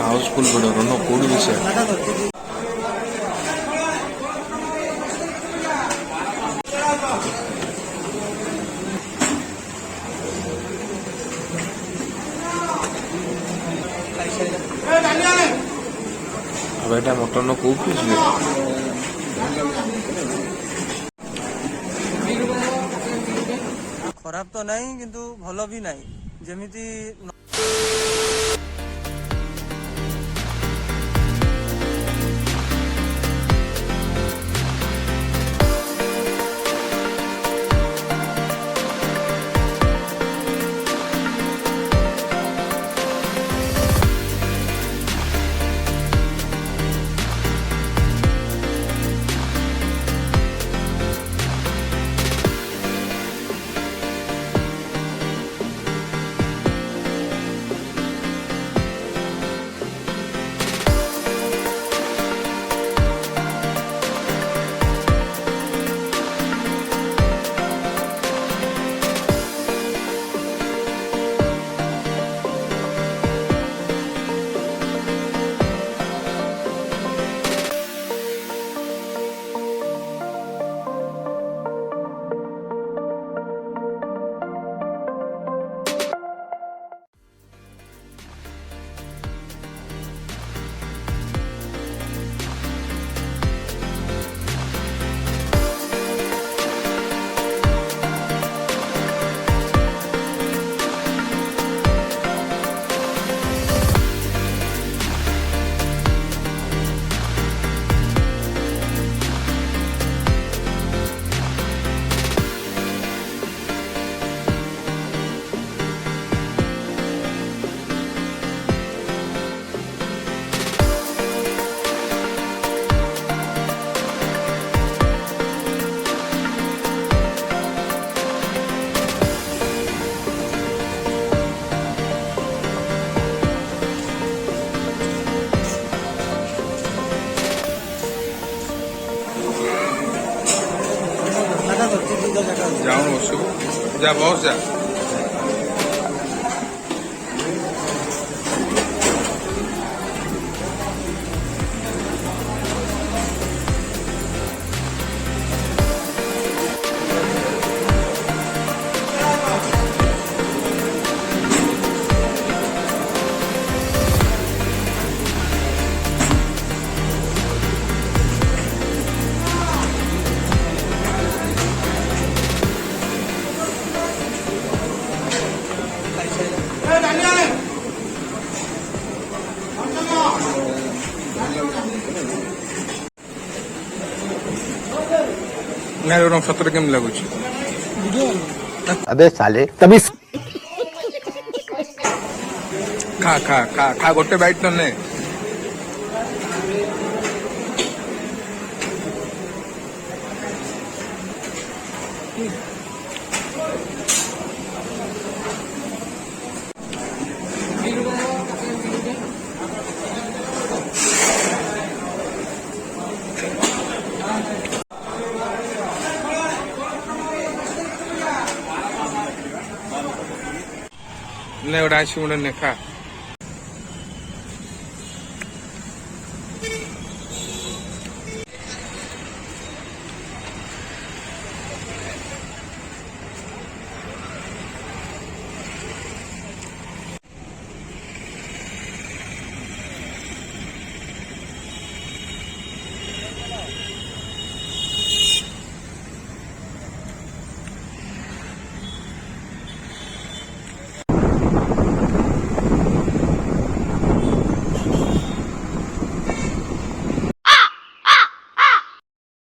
हाउसफुल भिड रन कौटी भी से अब एटा मटन को पीस खराब तो नहीं किंतु भलो भी नहीं जेमिति जाऊँ उसको जा बहुत जा मैं सतर केम लगुच अबे साले तभी खा खा खा खा गोटे बाइट तो नहीं नहीं उड़ा मुंडे ने खा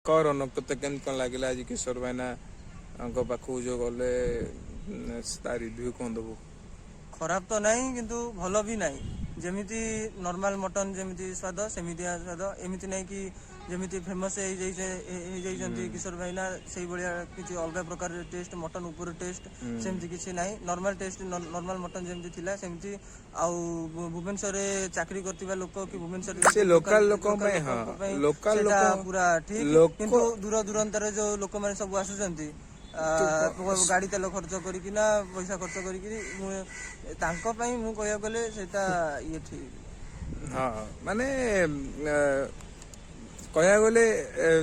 कर तोते केम कौन लगे आज किशोर भाईना पाखु जो गले तार रिव्यू कौन दबु खराब तो नहीं किंतु भलो भी नहीं जेमिति नॉर्मल मटन जेमिति स्वाद सेमिति स्वाद एमिति नहीं कि जेमिति फेमस किशोर भाईना से किसी अलग प्रकार टेस्ट मटन ऊपर टेस्ट सेमती किसी नहीं नॉर्मल टेस्ट नॉर्मल मटन जेमती थिला सेमती आउ भुवनेश्वर रे चाकरी करथिबा लोक कि भुवनेश्वर से लोकल लोक पे हां लोकल लोक पूरा ठीक किंतु दूर दूरांतर जो लोक माने सब आसुचंती गाड़ी तेल खर्च करिकिना पैसा खर्च करिकि तांको पई मु कहया गले सेटा ये ठीक ହଁ ମାନେ କହିବାକୁ ଗଲେ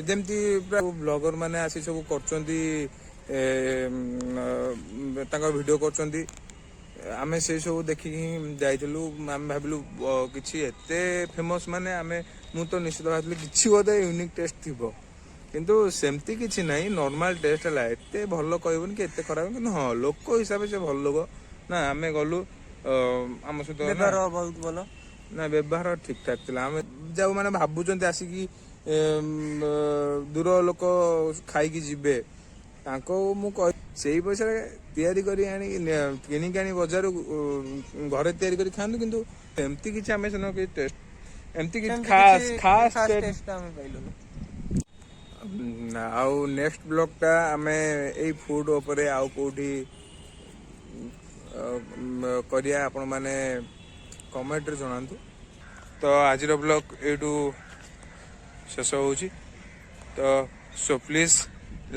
ଯେମିତି ପୁରା ବ୍ଲଗର ମାନେ ଆସି ସବୁ କରୁଛନ୍ତି ତାଙ୍କ ଭିଡିଓ କରୁଛନ୍ତି ଆମେ ସେଇ ସବୁ ଦେଖିକି ଯାଇଥିଲୁ ଆମେ ଭାବିଲୁ କିଛି ଏତେ ଫେମସ୍ ମାନେ ମୁଁ ତ ନିଶ୍ଚିତ ଭାବିଥିଲି କିଛି ବୋଧେ ୟୁନିକ୍ ଟେଷ୍ଟ ଥିବ କିନ୍ତୁ ସେମିତି କିଛି ନାହିଁ ନର୍ମାଲ ଟେଷ୍ଟ ହେଲା ଏତେ ଭଲ କହିବୁନି କି ଏତେ ଖରାପ କିନ୍ତୁ ହଁ ଲୋକ ହିସାବରେ ସେ ଭଲ ଲୋକ ନା ଆମେ ଗଲୁ ଆମ ସହିତ ବ୍ୟବହାର ବହୁତ ଭଲ। ନା ବ୍ୟବହାର ଠିକ ଠାକ ଥିଲା ଆମେ ଯାଉ ମାନେ ଭାବୁଛନ୍ତି ଆସିକି ଦୂର ଲୋକ ଖାଇକି ଯିବେ ତାଙ୍କୁ ମୁଁ କହି ସେଇ ପଇସାରେ ତିଆରି କରି ଆଣି କିଣିକି ଆଣି ବଜାରରୁ ଘରେ ତିଆରି କରି ଖାଆନ୍ତୁ କିନ୍ତୁ ଏମିତି କିଛି ଆମେ ସେଦିନ କିଛି ଟେଷ୍ଟ ଏମିତି କିଛି ଖାସ୍ ଟେଷ୍ଟ ଆମେ ପାଇଲୁନି। ଆଉ ନେକ୍ସଟ ବ୍ଲଗ ଟା ଆମେ ଏଇ ଫୁଡ ଉପରେ ଆଉ କୋଉଠି କରିବା ଆପଣ ମାନେ କମେଣ୍ଟରେ ଜଣାନ୍ତୁ। ତ ଆଜିର ବ୍ଲଗ ଏଇଠୁ ଶେଷ ହେଉଛି ତ so please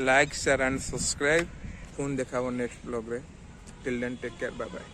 like share and subscribe ପୁଣି ଦେଖା ହବ ନେକ୍ସଟ ବ୍ଲଗରେ till then take care bye bye.